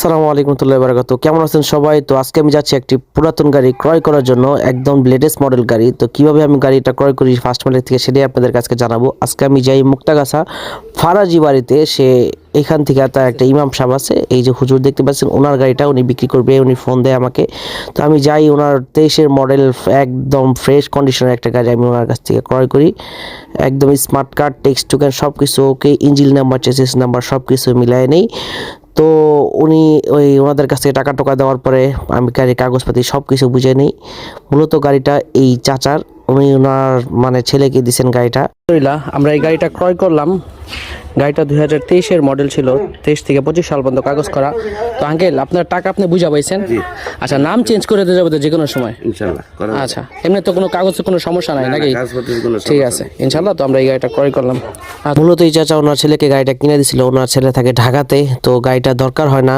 আসসালামু আলাইকুম ওয়া বারাকাতুহু। কেমন আছেন সবাই? তো আজকে আমি যাচ্ছি একটি পুরাতন গাড়ি ক্রয় করার জন্য, একদম লেটেস্ট মডেল গাড়ি। তো কিভাবে আমি গাড়িটা ক্রয় করি ফার্স্ট মালিক থেকে সেটাই আপনাদের কাছে জানাবো। আজকে আমি যাই মুক্তাগাছা ফারাজি বাড়িতে। এখান থেকে তার একটা ইমাম সাহেব আছে, এই যে হুজুর দেখতে পাচ্ছেন, ওনার গাড়িটা উনি বিক্রি করবে, উনি ফোন দেয় আমাকে। তো আমি যাই, ওনার 23-এর মডেল একদম ফ্রেশ কন্ডিশনের একটা গাড়ি আমি ওনার কাছ থেকে ক্রয় করি। একদম স্মার্ট কার্ড, টেক্সট টোকেন সব কিছু ওকে, ইঞ্জিন নাম্বার, চেসিস নাম্বার সব কিছু মিলায় নেই। তো উনি ওনাদের কাছ থেকে টাকা টোকা দেওয়ার পরে আমি গাড়ির কাগজপাতি সব কিছু বুঝে নিই। মূলত গাড়িটা এই চাচার, উনি ওনার মানে ছেলেকে দিয়েছেন গাড়িটা। আমরা এই গাড়িটা ক্রয় করলাম। গাড়িটা 2023-এর মডেল ছিল, 23 থেকে 25 সাল পর্যন্ত কাগজ করা। তো আঙ্কেল, আপনার টাকা আপনি বুঝা পাইছেন? আচ্ছা, নাম চেঞ্জ করে দিয়ে যাবো তো যে কোনো সময় ইনশাআল্লাহ। আচ্ছা, এমনি তো কোনো কাগজের কোনো সমস্যা নাই নাকি? ঠিক আছে ইনশাআল্লাহ। তো আমরা এই গাড়িটা ক্রয় করলাম। মূলত এই চাচা ওনার ছেলেকে গাড়িটা কিনে দিয়েছিল। ওনার ছেলে থাকে ঢাকাতে, তো গাড়িটা দরকার হয় না।